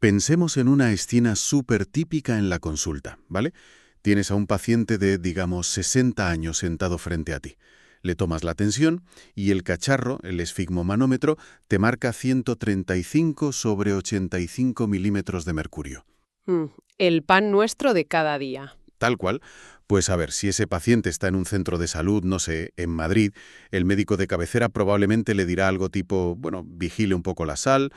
Pensemos en una escena súper típica en la consulta, ¿vale? Tienes a un paciente de, digamos, 60 años sentado frente a ti. Le tomas la tensión y el cacharro, el esfigmomanómetro, te marca 135 sobre 85 milímetros de mercurio. Mm, el pan nuestro de cada día. Tal cual. Pues a ver, si ese paciente está en un centro de salud, no sé, en Madrid, el médico de cabecera probablemente le dirá algo tipo, bueno, vigile un poco la sal,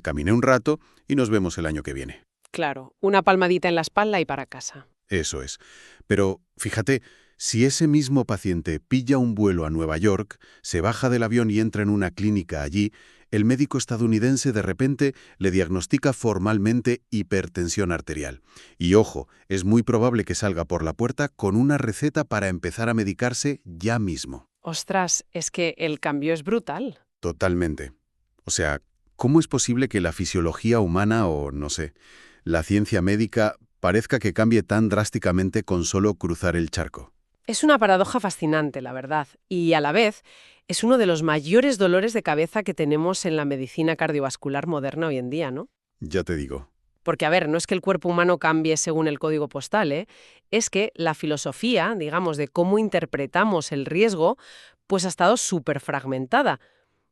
camine un rato y nos vemos el año que viene. Claro, una palmadita en la espalda y para casa. Eso es. Pero fíjate, si ese mismo paciente pilla un vuelo a Nueva York, se baja del avión y entra en una clínica allí, el médico estadounidense de repente le diagnostica formalmente hipertensión arterial. Y ojo, es muy probable que salga por la puerta con una receta para empezar a medicarse ya mismo. Ostras, es que el cambio es brutal. Totalmente. O sea, ¿cómo es posible que la fisiología humana o, no sé, la ciencia médica parezca que cambie tan drásticamente con solo cruzar el charco? Es una paradoja fascinante, la verdad, y a la vez es uno de los mayores dolores de cabeza que tenemos en la medicina cardiovascular moderna hoy en día, ¿no? Ya te digo. Porque, a ver, no es que el cuerpo humano cambie según el código postal, ¿eh? Es que la filosofía, digamos, de cómo interpretamos el riesgo, pues ha estado súper fragmentada.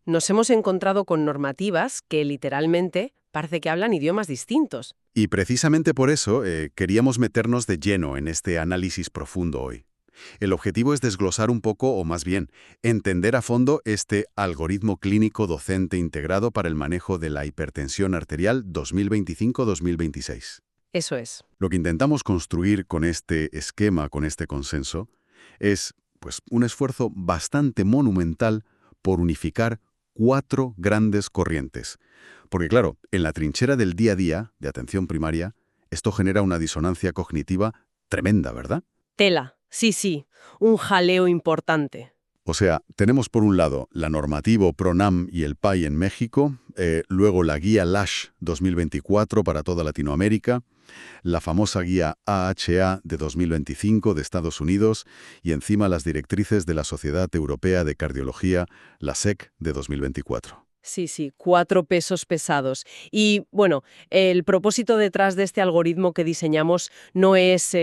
Nos hemos encontrado con normativas que literalmente parece que hablan idiomas distintos. Y precisamente por eso queríamos meternos de lleno en este análisis profundo hoy. El objetivo es desglosar un poco, o más bien, entender a fondo este algoritmo clínico docente integrado para el manejo de la hipertensión arterial 2025-2026. Eso es. Lo que intentamos construir con este esquema, con este consenso, es pues, un esfuerzo bastante monumental por unificar 4 grandes corrientes. Porque claro, en la trinchera del día a día, de atención primaria, esto genera una disonancia cognitiva tremenda, ¿verdad? Tela. Sí, sí. Un jaleo importante. O sea, tenemos por un lado la normativa PRONAM y el PAI en México, luego la guía LASH 2024 para toda Latinoamérica, la famosa guía AHA de 2025 de Estados Unidos y encima las directrices de la Sociedad Europea de Cardiología, la SEC de 2024. Sí, sí, 4 pesos pesados. Y bueno, el propósito detrás de este algoritmo que diseñamos no es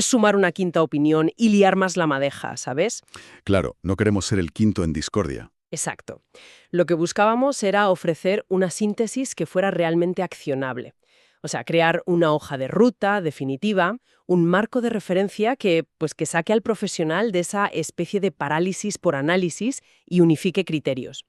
sumar una quinta opinión y liar más la madeja, ¿sabes? Claro, no queremos ser el quinto en discordia. Exacto. Lo que buscábamos era ofrecer una síntesis que fuera realmente accionable. O sea, crear una hoja de ruta definitiva, un marco de referencia que saque al profesional de esa especie de parálisis por análisis y unifique criterios.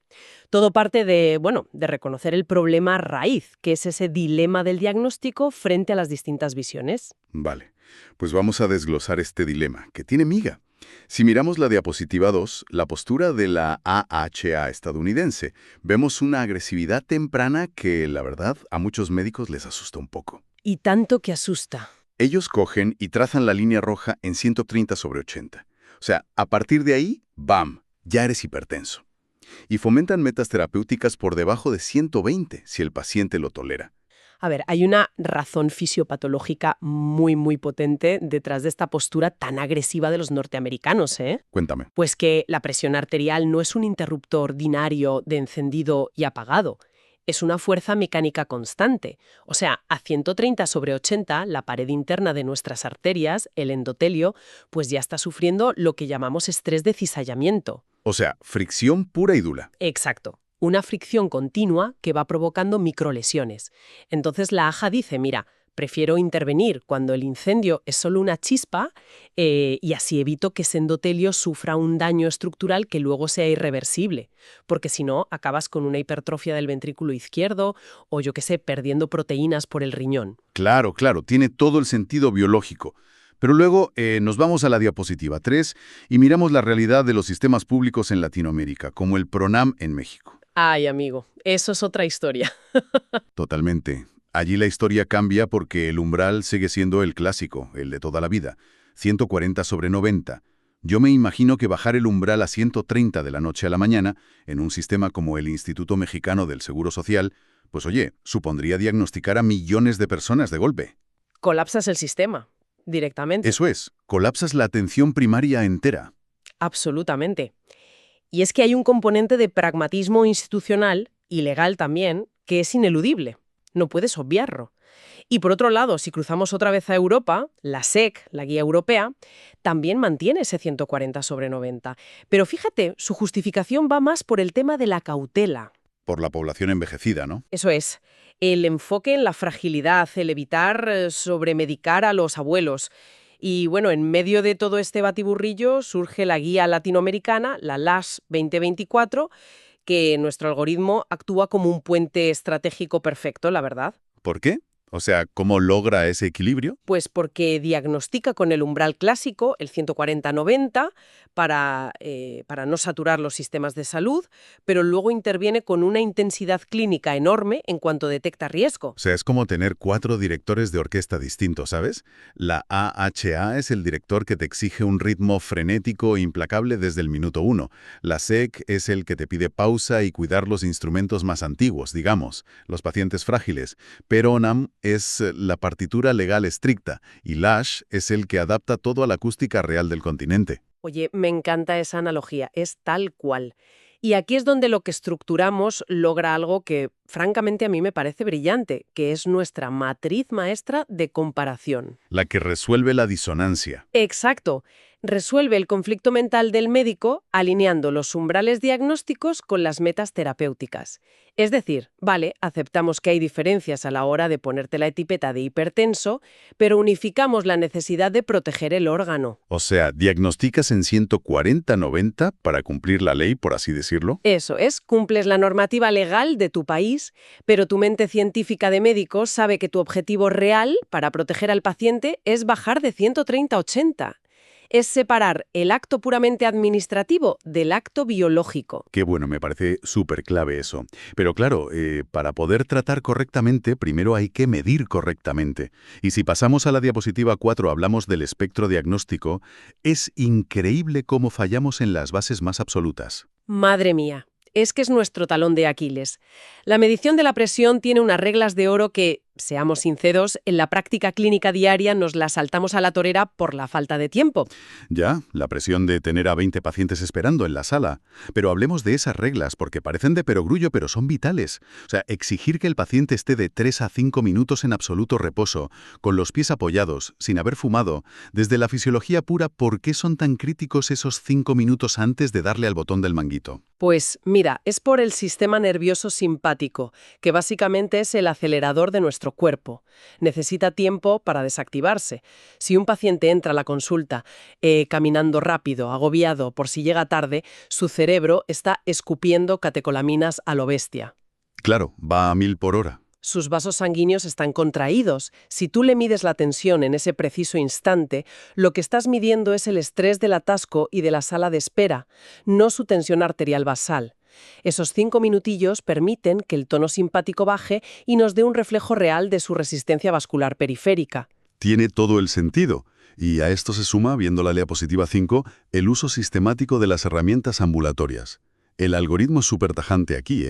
Todo parte de reconocer el problema raíz, que es ese dilema del diagnóstico frente a las distintas visiones. Vale, pues vamos a desglosar este dilema, que tiene miga. Si miramos la diapositiva 2, la postura de la AHA estadounidense, vemos una agresividad temprana que, la verdad, a muchos médicos les asusta un poco. Y tanto que asusta. Ellos cogen y trazan la línea roja en 130 sobre 80. O sea, a partir de ahí, ¡bam!, ya eres hipertenso. Y fomentan metas terapéuticas por debajo de 120 si el paciente lo tolera. A ver, hay una razón fisiopatológica muy, muy potente detrás de esta postura tan agresiva de los norteamericanos, ¿eh? Cuéntame. Pues que la presión arterial no es un interruptor binario de encendido y apagado. Es una fuerza mecánica constante. O sea, a 130 sobre 80, la pared interna de nuestras arterias, el endotelio, pues ya está sufriendo lo que llamamos estrés de cizallamiento. O sea, fricción pura y dura. Exacto. Una fricción continua que va provocando microlesiones. Entonces la AJA dice, mira, prefiero intervenir cuando el incendio es solo una chispa y así evito que ese endotelio sufra un daño estructural que luego sea irreversible, porque si no, acabas con una hipertrofia del ventrículo izquierdo o yo qué sé, perdiendo proteínas por el riñón. Claro, claro, tiene todo el sentido biológico. Pero luego nos vamos a la diapositiva 3 y miramos la realidad de los sistemas públicos en Latinoamérica, como el PRONAM en México. Ay, amigo, eso es otra historia. Totalmente. Allí la historia cambia porque el umbral sigue siendo el clásico, el de toda la vida, 140 sobre 90. Yo me imagino que bajar el umbral a 130 de la noche a la mañana, en un sistema como el Instituto Mexicano del Seguro Social, pues oye, supondría diagnosticar a millones de personas de golpe. Colapsas el sistema, directamente. Eso es, colapsas la atención primaria entera. Absolutamente. Y es que hay un componente de pragmatismo institucional, y legal también, que es ineludible. no puedes obviarlo. Y por otro lado, si cruzamos otra vez a Europa, la SEC, la guía europea, también mantiene ese 140/90. Pero fíjate, su justificación va más por el tema de la cautela. Por la población envejecida, ¿no? Eso es, el enfoque en la fragilidad, el evitar sobremedicar a los abuelos. Y bueno, en medio de todo este batiburrillo surge la guía latinoamericana, la LAS 2024, que nuestro algoritmo actúa como un puente estratégico perfecto, la verdad. ¿Por qué? O sea, ¿cómo logra ese equilibrio? Pues porque diagnostica con el umbral clásico, el 140/90, para no saturar los sistemas de salud, pero luego interviene con una intensidad clínica enorme en cuanto detecta riesgo. O sea, es como tener 4 directores de orquesta distintos, ¿sabes? La AHA es el director que te exige un ritmo frenético e implacable desde el minuto 1. La SEC es el que te pide pausa y cuidar los instrumentos más antiguos, digamos, los pacientes frágiles. Pero ONAM es la partitura legal estricta y LASH es el que adapta todo a la acústica real del continente. Oye, me encanta esa analogía, es tal cual. Y aquí es donde lo que estructuramos logra algo que, francamente, a mí me parece brillante, que es nuestra matriz maestra de comparación. La que resuelve la disonancia. Exacto. Resuelve el conflicto mental del médico alineando los umbrales diagnósticos con las metas terapéuticas. Es decir, vale, aceptamos que hay diferencias a la hora de ponerte la etiqueta de hipertenso, pero unificamos la necesidad de proteger el órgano. O sea, diagnosticas en 140/90 para cumplir la ley, por así decirlo. Eso es, cumples la normativa legal de tu país, pero tu mente científica de médico sabe que tu objetivo real para proteger al paciente es bajar de 130/80. Es separar el acto puramente administrativo del acto biológico. Qué bueno, me parece súper clave eso. Pero claro, para poder tratar correctamente, primero hay que medir correctamente. Y si pasamos a la diapositiva 4, hablamos del espectro diagnóstico, es increíble cómo fallamos en las bases más absolutas. Madre mía, es que es nuestro talón de Aquiles. La medición de la presión tiene unas reglas de oro que, seamos sinceros, en la práctica clínica diaria nos las saltamos a la torera por la falta de tiempo. Ya, la presión de tener a 20 pacientes esperando en la sala. Pero hablemos de esas reglas, porque parecen de perogrullo, pero son vitales. O sea, exigir que el paciente esté de 3 a 5 minutos en absoluto reposo, con los pies apoyados, sin haber fumado. Desde la fisiología pura, ¿por qué son tan críticos esos 5 minutos antes de darle al botón del manguito? Pues mira, es por el sistema nervioso simpático, que básicamente es el acelerador de nuestro cuerpo. Necesita tiempo para desactivarse. Si un paciente entra a la consulta caminando rápido, agobiado por si llega tarde, su cerebro está escupiendo catecolaminas a lo bestia. Claro, va a 1000 por hora. Sus vasos sanguíneos están contraídos. Si tú le mides la tensión en ese preciso instante, lo que estás midiendo es el estrés del atasco y de la sala de espera, no su tensión arterial basal. Esos 5 minutillos permiten que el tono simpático baje y nos dé un reflejo real de su resistencia vascular periférica. Tiene todo el sentido. Y a esto se suma, viendo la diapositiva 5, el uso sistemático de las herramientas ambulatorias. El algoritmo es súper tajante aquí,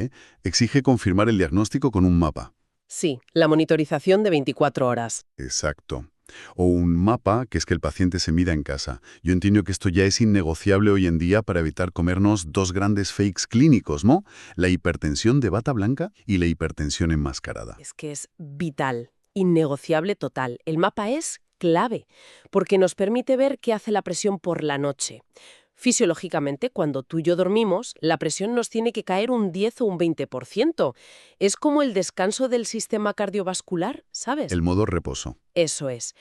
exige confirmar el diagnóstico con un mapa. Sí, la monitorización de 24 horas. Exacto. O un mapa, que es que el paciente se mida en casa. Yo entiendo que esto ya es innegociable hoy en día para evitar comernos dos grandes fakes clínicos, ¿no? La hipertensión de bata blanca y la hipertensión enmascarada. Es que es vital, innegociable total. El mapa es clave, porque nos permite ver qué hace la presión por la noche. Fisiológicamente, cuando tú y yo dormimos, la presión nos tiene que caer un 10 o un 20%. Es como el descanso del sistema cardiovascular, ¿sabes? El modo reposo. Eso es.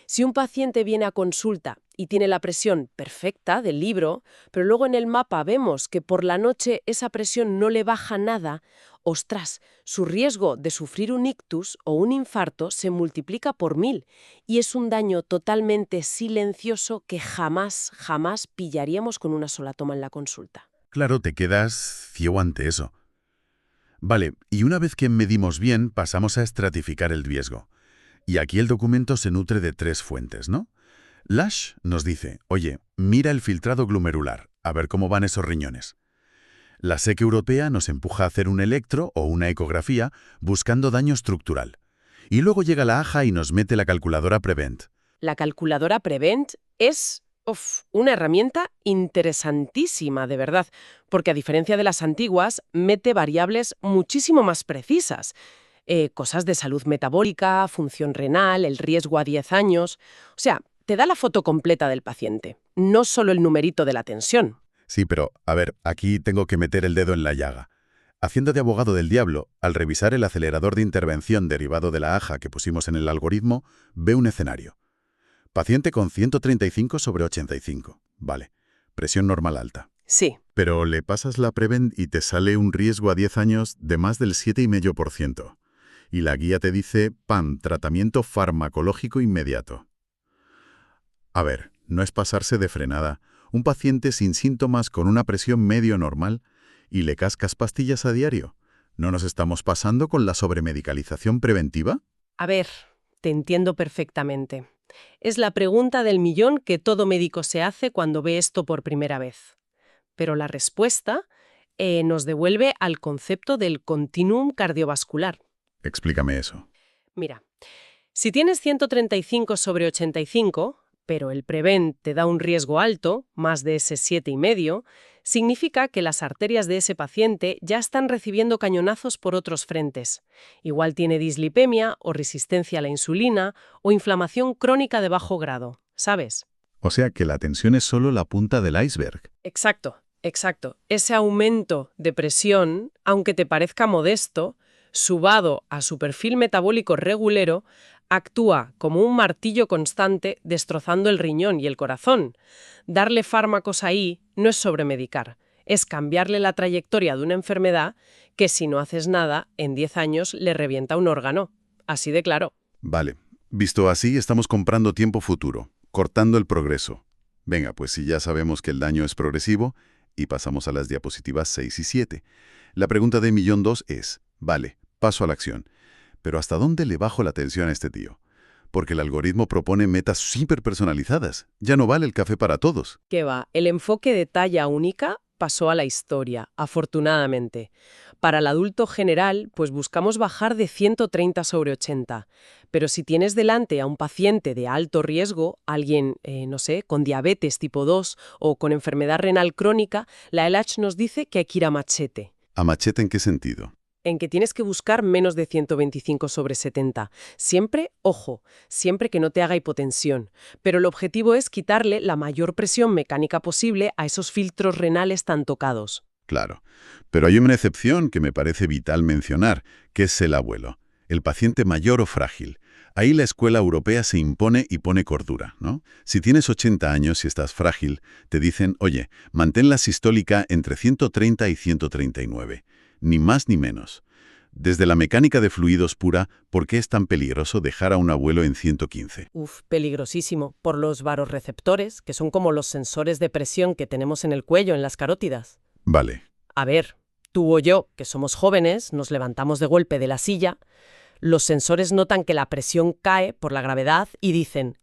Si un paciente viene a consulta y tiene la presión perfecta del libro, pero luego en el mapa vemos que por la noche esa presión no le baja nada, ostras, su riesgo de sufrir un ictus o un infarto se multiplica por 1000 y es un daño totalmente silencioso que jamás pillaríamos con una sola toma en la consulta. Claro, te quedas ciego ante eso. Vale, y una vez que medimos bien, pasamos a estratificar el riesgo. Y aquí el documento se nutre de 3 fuentes, ¿no? Lash nos dice, oye, mira el filtrado glomerular, a ver cómo van esos riñones. La SEC europea nos empuja a hacer un electro o una ecografía buscando daño estructural. Y luego llega la AJA y nos mete la calculadora Prevent. La calculadora Prevent es una herramienta interesantísima, de verdad, porque a diferencia de las antiguas, mete variables muchísimo más precisas. cosas de salud metabólica, función renal, el riesgo a 10 años. O sea, te da la foto completa del paciente, no solo el numerito de la tensión. Sí, pero, a ver, aquí tengo que meter el dedo en la llaga. Haciendo de abogado del diablo, al revisar el acelerador de intervención derivado de la AJA que pusimos en el algoritmo, ve un escenario. Paciente con 135 sobre 85. Vale. Presión normal alta. Sí. Pero le pasas la Prevent y te sale un riesgo a 10 años de más del 7,5%. Y la guía te dice, PAM, tratamiento farmacológico inmediato. A ver, no es pasarse de frenada. Un paciente sin síntomas con una presión medio normal y le cascas pastillas a diario. ¿No nos estamos pasando con la sobremedicalización preventiva? A ver, te entiendo perfectamente. Es la pregunta del millón que todo médico se hace cuando ve esto por primera vez. Pero la respuesta nos devuelve al concepto del continuum cardiovascular. Explícame eso. Mira, si tienes 135 sobre 85, pero el Prevent te da un riesgo alto, más de ese 7,5, significa que las arterias de ese paciente ya están recibiendo cañonazos por otros frentes. Igual tiene dislipemia o resistencia a la insulina o inflamación crónica de bajo grado, ¿sabes? O sea que la tensión es solo la punta del iceberg. Exacto, exacto. Ese aumento de presión, aunque te parezca modesto, subado a su perfil metabólico regulero, actúa como un martillo constante destrozando el riñón y el corazón. Darle fármacos ahí no es sobremedicar, es cambiarle la trayectoria de una enfermedad que si no haces nada, en 10 años le revienta un órgano. Así de claro. Vale. Visto así, estamos comprando tiempo futuro, cortando el progreso. Venga, pues si ya sabemos que el daño es progresivo, y pasamos a las diapositivas 6 y 7. La pregunta de $1.200.000 es, vale, paso a la acción. Pero ¿hasta dónde le bajo la tensión a este tío? Porque el algoritmo propone metas hiperpersonalizadas. Ya no vale el café para todos. ¿Qué va? El enfoque de talla única pasó a la historia, afortunadamente. Para el adulto general, pues buscamos bajar de 130 sobre 80. Pero si tienes delante a un paciente de alto riesgo, alguien, no sé, con diabetes tipo 2 o con enfermedad renal crónica, la ELACH nos dice que hay que ir a machete. ¿A machete en qué sentido? En que tienes que buscar menos de 125 sobre 70. Siempre, ojo, siempre que no te haga hipotensión. Pero el objetivo es quitarle la mayor presión mecánica posible a esos filtros renales tan tocados. Claro. Pero hay una excepción que me parece vital mencionar, que es el abuelo, el paciente mayor o frágil. Ahí la escuela europea se impone y pone cordura, ¿no? Si tienes 80 años y estás frágil, te dicen, oye, mantén la sistólica entre 130 y 139. Ni más ni menos. Desde la mecánica de fluidos pura, ¿por qué es tan peligroso dejar a un abuelo en 115? Peligrosísimo. Por los varorreceptores, que son como los sensores de presión que tenemos en el cuello, en las carótidas. Vale. A ver, tú o yo, que somos jóvenes, nos levantamos de golpe de la silla, los sensores notan que la presión cae por la gravedad y dicen,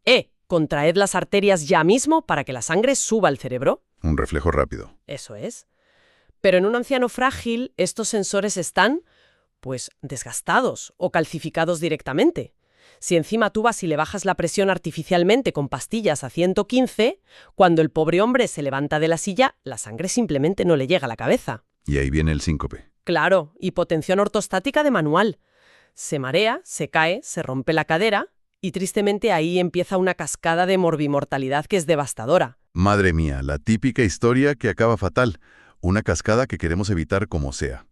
contraed las arterias ya mismo para que la sangre suba al cerebro. Un reflejo rápido. Eso es. Pero en un anciano frágil, estos sensores están, pues, desgastados o calcificados directamente. Si encima tú vas y le bajas la presión artificialmente con pastillas a 115, cuando el pobre hombre se levanta de la silla, la sangre simplemente no le llega a la cabeza. Y ahí viene el síncope. Claro, hipotensión ortostática de manual. Se marea, se cae, se rompe la cadera y tristemente ahí empieza una cascada de morbimortalidad que es devastadora. Madre mía, la típica historia que acaba fatal. Una cascada que queremos evitar como sea.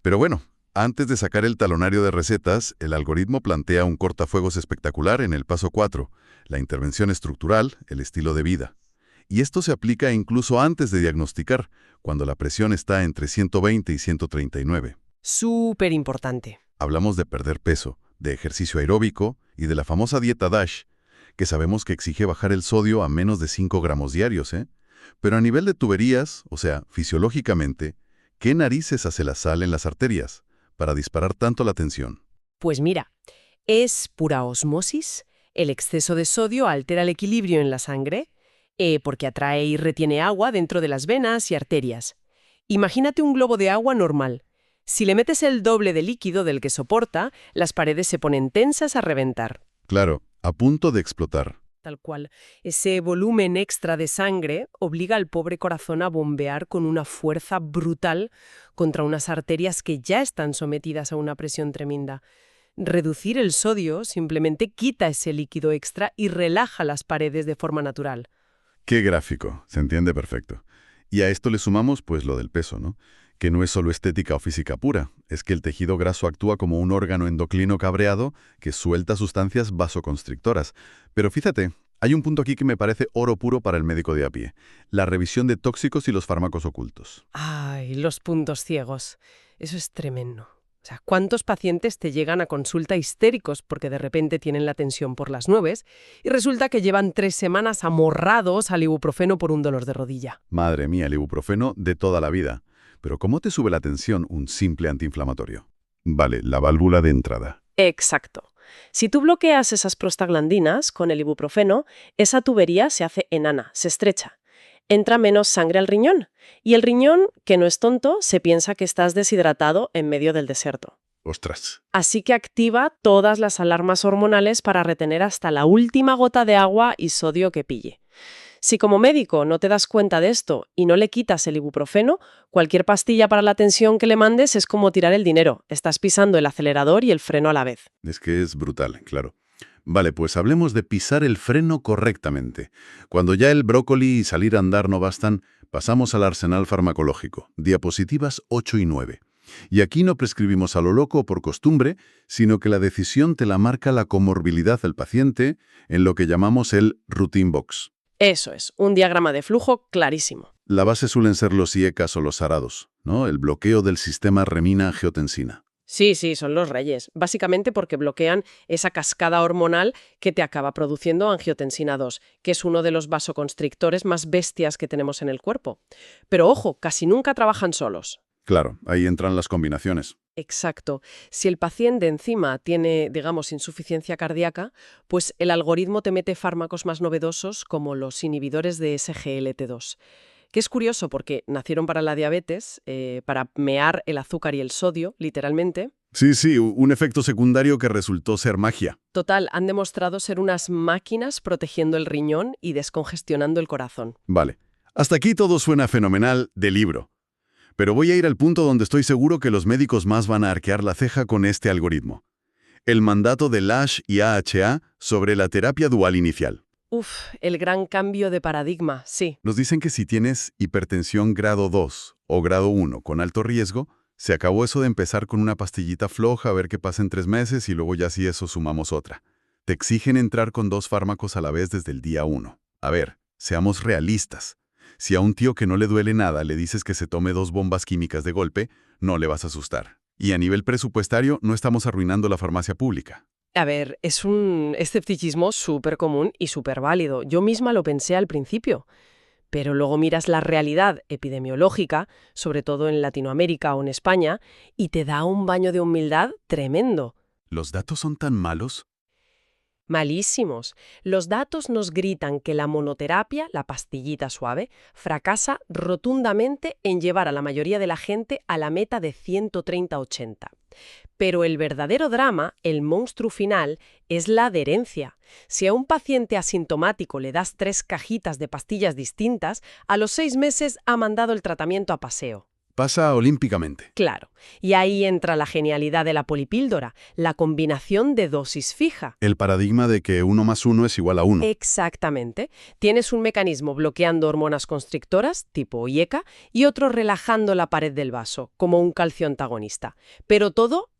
Pero bueno, antes de sacar el talonario de recetas, el algoritmo plantea un cortafuegos espectacular en el paso 4, la intervención estructural, el estilo de vida. Y esto se aplica incluso antes de diagnosticar, cuando la presión está entre 120 y 139. Súper importante. Hablamos de perder peso, de ejercicio aeróbico y de la famosa dieta DASH, que sabemos que exige bajar el sodio a menos de 5 gramos diarios, ¿eh? Pero a nivel de tuberías, o sea, fisiológicamente, ¿qué narices hace la sal en las arterias para disparar tanto la tensión? Pues mira, es pura osmosis. El exceso de sodio altera el equilibrio en la sangre porque atrae y retiene agua dentro de las venas y arterias. Imagínate un globo de agua normal. Si le metes el doble de líquido del que soporta, las paredes se ponen tensas a reventar. Claro, a punto de explotar. Tal cual. Ese volumen extra de sangre obliga al pobre corazón a bombear con una fuerza brutal contra unas arterias que ya están sometidas a una presión tremenda. Reducir el sodio simplemente quita ese líquido extra y relaja las paredes de forma natural. Qué gráfico, se entiende perfecto. Y a esto le sumamos pues lo del peso, ¿no? Que no es solo estética o física pura, es que el tejido graso actúa como un órgano endocrino cabreado que suelta sustancias vasoconstrictoras. Pero fíjate, hay un punto aquí que me parece oro puro para el médico de a pie, la revisión de tóxicos y los fármacos ocultos. Ay, los puntos ciegos. Eso es tremendo. O sea, ¿cuántos pacientes te llegan a consulta histéricos porque de repente tienen la tensión por las nubes y resulta que llevan 3 semanas amorrados al ibuprofeno por un dolor de rodilla? Madre mía, el ibuprofeno de toda la vida. Pero ¿cómo te sube la tensión un simple antiinflamatorio? Vale, la válvula de entrada. Exacto. Si tú bloqueas esas prostaglandinas con el ibuprofeno, esa tubería se hace enana, se estrecha. Entra menos sangre al riñón. Y el riñón, que no es tonto, se piensa que estás deshidratado en medio del desierto. Ostras. Así que activa todas las alarmas hormonales para retener hasta la última gota de agua y sodio que pille. Si como médico no te das cuenta de esto y no le quitas el ibuprofeno, cualquier pastilla para la tensión que le mandes es como tirar el dinero. Estás pisando el acelerador y el freno a la vez. Es que es brutal, claro. Vale, pues hablemos de pisar el freno correctamente. Cuando ya el brócoli y salir a andar no bastan, pasamos al arsenal farmacológico. Diapositivas 8 y 9. Y aquí no prescribimos a lo loco por costumbre, sino que la decisión te la marca la comorbilidad del paciente en lo que llamamos el routine box. Eso es, un diagrama de flujo clarísimo. La base suelen ser los IECAs o los arados, ¿no? El bloqueo del sistema remina-angiotensina. Sí, son los reyes. Básicamente porque bloquean esa cascada hormonal que te acaba produciendo angiotensina 2, que es uno de los vasoconstrictores más bestias que tenemos en el cuerpo. Pero ojo, casi nunca trabajan solos. Claro, ahí entran las combinaciones. Exacto. Si el paciente encima tiene, digamos, insuficiencia cardíaca, pues el algoritmo te mete fármacos más novedosos como los inhibidores de SGLT2. Que es curioso porque nacieron para la diabetes, para mear el azúcar y el sodio, literalmente. Sí, un efecto secundario que resultó ser magia. Total, han demostrado ser unas máquinas protegiendo el riñón y descongestionando el corazón. Vale, hasta aquí todo suena fenomenal de libro. Pero voy a ir al punto donde estoy seguro que los médicos más van a arquear la ceja con este algoritmo. El mandato de Lash y AHA sobre la terapia dual inicial. El gran cambio de paradigma, sí. Nos dicen que si tienes hipertensión grado 2 o grado 1 con alto riesgo, se acabó eso de empezar con una pastillita floja a ver qué pasa en 3 meses y luego ya si eso sumamos otra. Te exigen entrar con 2 fármacos a la vez desde el día 1. A ver, seamos realistas. Si a un tío que no le duele nada le dices que se tome 2 bombas químicas de golpe, no le vas a asustar. Y a nivel presupuestario, no estamos arruinando la farmacia pública. A ver, es un escepticismo súper común y súper válido. Yo misma lo pensé al principio. Pero luego miras la realidad epidemiológica, sobre todo en Latinoamérica o en España, y te da un baño de humildad tremendo. ¿Los datos son tan malos? Malísimos. Los datos nos gritan que la monoterapia, la pastillita suave, fracasa rotundamente en llevar a la mayoría de la gente a la meta de 130-80. Pero el verdadero drama, el monstruo final, es la adherencia. Si a un paciente asintomático le das 3 cajitas de pastillas distintas, a los 6 meses ha mandado el tratamiento a paseo. Pasa olímpicamente. Claro. Y ahí entra la genialidad de la polipíldora, la combinación de dosis fija. El paradigma de que 1 más 1 es igual a 1. Exactamente. Tienes un mecanismo bloqueando hormonas constrictoras, tipo IECA, y otro relajando la pared del vaso, como un calcio antagonista. Pero todo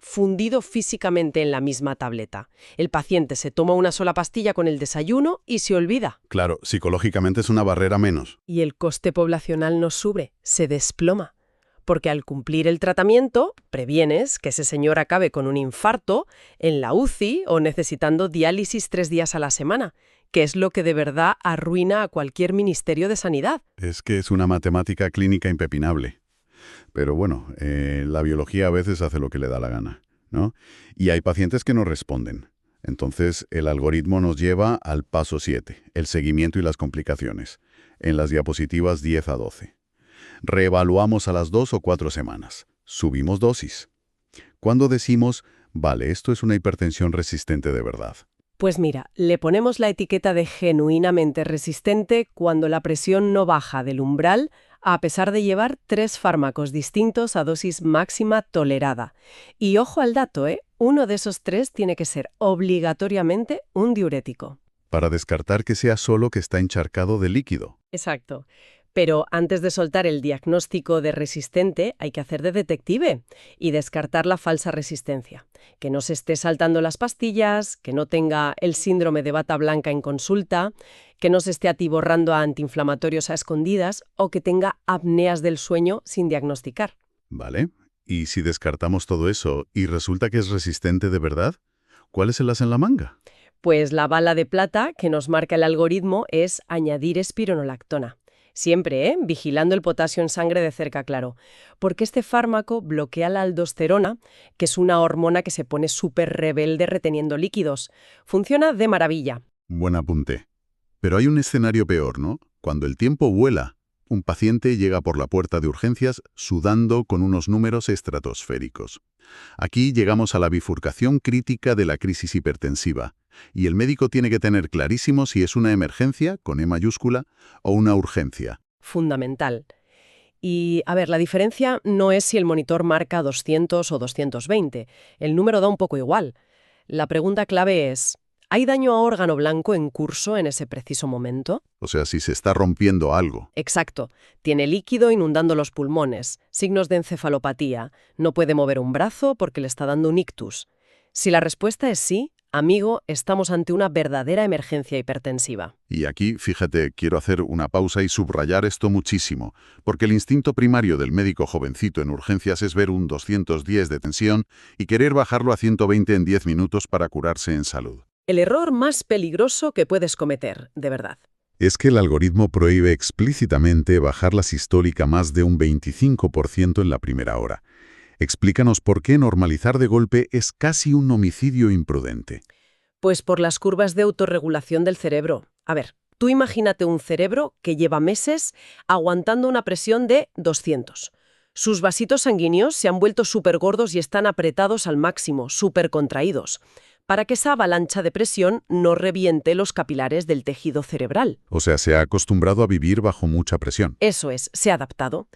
fundido físicamente en la misma tableta. El paciente se toma una sola pastilla con el desayuno y se olvida. Claro, psicológicamente es una barrera menos. Y el coste poblacional no sube, se desploma. Porque al cumplir el tratamiento, previenes que ese señor acabe con un infarto, en la UCI o necesitando diálisis 3 días a la semana, que es lo que de verdad arruina a cualquier ministerio de sanidad. Es que es una matemática clínica impepinable. Pero bueno, la biología a veces hace lo que le da la gana, ¿no? Y hay pacientes que no responden. Entonces, el algoritmo nos lleva al paso 7, el seguimiento y las complicaciones, en las diapositivas 10 a 12. Reevaluamos a las 2 o 4 semanas. Subimos dosis. Cuando decimos, vale, esto es una hipertensión resistente de verdad. Pues mira, le ponemos la etiqueta de genuinamente resistente cuando la presión no baja del umbral a pesar de llevar 3 fármacos distintos a dosis máxima tolerada. Y ojo al dato, uno de esos 3 tiene que ser obligatoriamente un diurético. Para descartar que sea solo que está encharcado de líquido. Exacto. Pero antes de soltar el diagnóstico de resistente, hay que hacer de detective y descartar la falsa resistencia. Que no se esté saltando las pastillas, que no tenga el síndrome de bata blanca en consulta, que no se esté atiborrando a antiinflamatorios a escondidas o que tenga apneas del sueño sin diagnosticar. Vale. ¿Y si descartamos todo eso y resulta que es resistente de verdad? ¿Cuál es el as en la manga? Pues la bala de plata que nos marca el algoritmo es añadir espironolactona. Siempre, vigilando el potasio en sangre de cerca, claro. Porque este fármaco bloquea la aldosterona, que es una hormona que se pone súper rebelde reteniendo líquidos. Funciona de maravilla. Buen apunte. Pero hay un escenario peor, ¿no? Cuando el tiempo vuela, un paciente llega por la puerta de urgencias sudando con unos números estratosféricos. Aquí llegamos a la bifurcación crítica de la crisis hipertensiva, y el médico tiene que tener clarísimo si es una emergencia, con E mayúscula, o una urgencia. Fundamental. Y, a ver, la diferencia no es si el monitor marca 200 o 220. El número da un poco igual. La pregunta clave es, ¿hay daño a órgano blanco en curso en ese preciso momento? O sea, si se está rompiendo algo. Exacto. Tiene líquido inundando los pulmones, signos de encefalopatía, no puede mover un brazo porque le está dando un ictus. Si la respuesta es sí, amigo, estamos ante una verdadera emergencia hipertensiva. Y aquí, fíjate, quiero hacer una pausa y subrayar esto muchísimo, porque el instinto primario del médico jovencito en urgencias es ver un 210 de tensión y querer bajarlo a 120 en 10 minutos para curarse en salud. El error más peligroso que puedes cometer, de verdad. Es que el algoritmo prohíbe explícitamente bajar la sistólica más de un 25% en la primera hora. Explícanos por qué normalizar de golpe es casi un homicidio imprudente. Pues por las curvas de autorregulación del cerebro. A ver, tú imagínate un cerebro que lleva meses aguantando una presión de 200. Sus vasitos sanguíneos se han vuelto súper gordos y están apretados al máximo, súper contraídos, para que esa avalancha de presión no reviente los capilares del tejido cerebral. O sea, se ha acostumbrado a vivir bajo mucha presión. Eso es, se ha adaptado.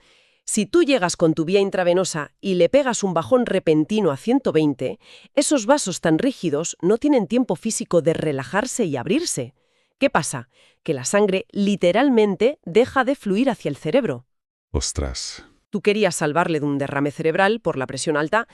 Si tú llegas con tu vía intravenosa y le pegas un bajón repentino a 120, esos vasos tan rígidos no tienen tiempo físico de relajarse y abrirse. ¿Qué pasa? Que la sangre literalmente deja de fluir hacia el cerebro. Ostras. Tú querías salvarle de un derrame cerebral por la presión alta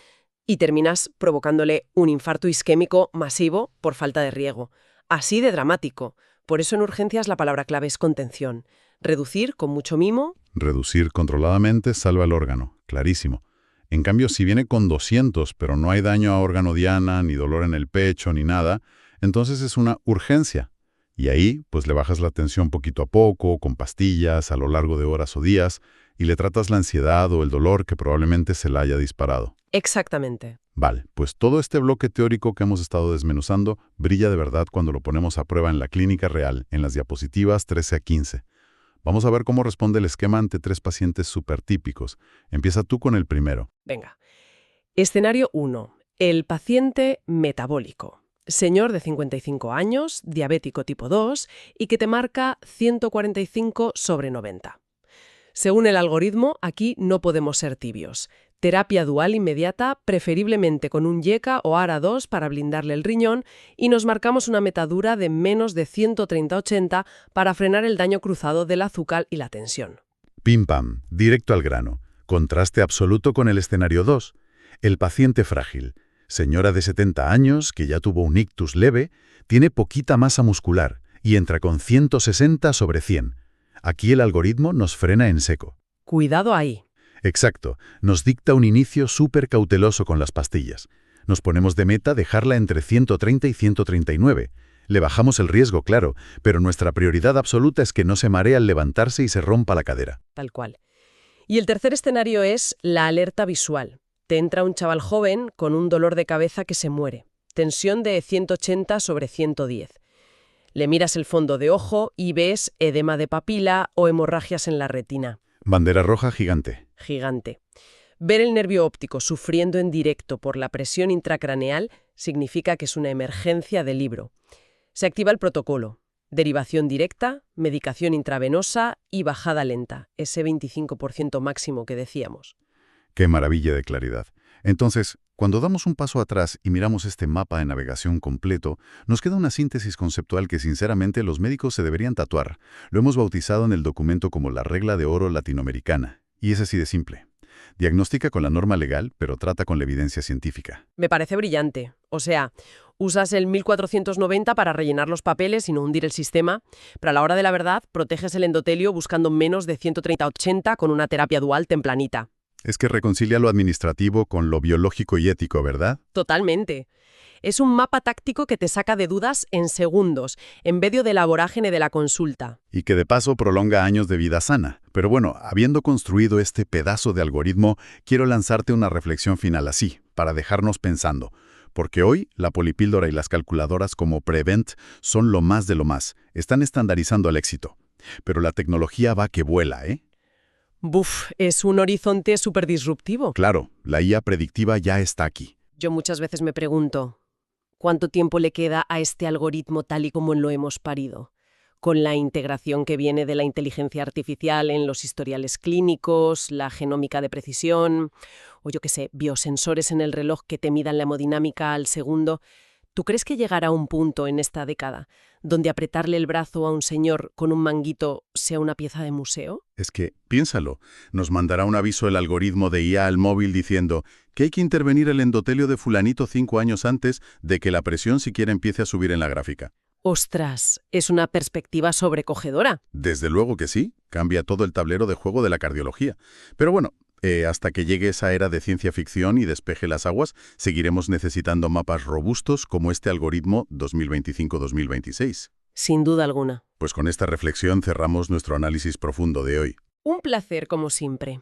y terminas provocándole un infarto isquémico masivo por falta de riego. Así de dramático. Por eso en urgencias la palabra clave es contención. Reducir con mucho mimo. Reducir controladamente salva el órgano, clarísimo. En cambio, si viene con 200, pero no hay daño a órgano diana, ni dolor en el pecho, ni nada, entonces es una urgencia. Y ahí, pues le bajas la tensión poquito a poco, con pastillas, a lo largo de horas o días, y le tratas la ansiedad o el dolor que probablemente se la haya disparado. Exactamente. Vale, pues todo este bloque teórico que hemos estado desmenuzando brilla de verdad cuando lo ponemos a prueba en la clínica real, en las diapositivas 13 a 15. Vamos a ver cómo responde el esquema ante 3 pacientes supertípicos. Empieza tú con el primero. Venga. Escenario 1. El paciente metabólico. Señor de 55 años, diabético tipo 2 y que te marca 145/90. Según el algoritmo, aquí no podemos ser tibios. Terapia dual inmediata, preferiblemente con un YECA o ARA2 para blindarle el riñón, y nos marcamos una metadura de menos de 130/80 para frenar el daño cruzado del azúcar y la tensión. Pim pam, directo al grano. Contraste absoluto con el escenario 2. El paciente frágil. Señora de 70 años, que ya tuvo un ictus leve, tiene poquita masa muscular y entra con 160/100. Aquí el algoritmo nos frena en seco. Cuidado ahí. Exacto, nos dicta un inicio súper cauteloso con las pastillas. Nos ponemos de meta dejarla entre 130 y 139. Le bajamos el riesgo, claro, pero nuestra prioridad absoluta es que no se maree al levantarse y se rompa la cadera. Tal cual. Y el tercer escenario es la alerta visual. Te entra un chaval joven con un dolor de cabeza que se muere. Tensión de 180/110. Le miras el fondo de ojo y ves edema de papila o hemorragias en la retina. Bandera roja gigante. Gigante. Ver el nervio óptico sufriendo en directo por la presión intracraneal significa que es una emergencia de libro. Se activa el protocolo. Derivación directa, medicación intravenosa y bajada lenta, ese 25% máximo que decíamos. Qué maravilla de claridad. Entonces, cuando damos un paso atrás y miramos este mapa de navegación completo, nos queda una síntesis conceptual que sinceramente los médicos se deberían tatuar. Lo hemos bautizado en el documento como la regla de oro latinoamericana. Y es así de simple. Diagnostica con la norma legal, pero trata con la evidencia científica. Me parece brillante. O sea, usas el 1490 para rellenar los papeles y no hundir el sistema, pero a la hora de la verdad proteges el endotelio buscando menos de 130-80 con una terapia dual templanita. Es que reconcilia lo administrativo con lo biológico y ético, ¿verdad? Totalmente. Es un mapa táctico que te saca de dudas en segundos, en medio de la vorágine de la consulta. Y que de paso prolonga años de vida sana. Pero bueno, habiendo construido este pedazo de algoritmo, quiero lanzarte una reflexión final así, para dejarnos pensando. Porque hoy la polipíldora y las calculadoras como Prevent son lo más de lo más. Están estandarizando el éxito. Pero la tecnología va que vuela, ¿eh? Buf, es un horizonte súper disruptivo. Claro, la IA predictiva ya está aquí. Yo muchas veces me pregunto, ¿cuánto tiempo le queda a este algoritmo tal y como lo hemos parido? Con la integración que viene de la inteligencia artificial en los historiales clínicos, la genómica de precisión, o yo qué sé, biosensores en el reloj que te midan la hemodinámica al segundo. ¿Tú crees que llegará un punto en esta década donde apretarle el brazo a un señor con un manguito sea una pieza de museo? Es que, piénsalo, nos mandará un aviso el algoritmo de IA al móvil diciendo que hay que intervenir el endotelio de fulanito 5 años antes de que la presión siquiera empiece a subir en la gráfica. ¡Ostras! Es una perspectiva sobrecogedora. Desde luego que sí, cambia todo el tablero de juego de la cardiología. Pero bueno, hasta que llegue esa era de ciencia ficción y despeje las aguas, seguiremos necesitando mapas robustos como este algoritmo 2025-2026. Sin duda alguna. Pues con esta reflexión cerramos nuestro análisis profundo de hoy. Un placer como siempre.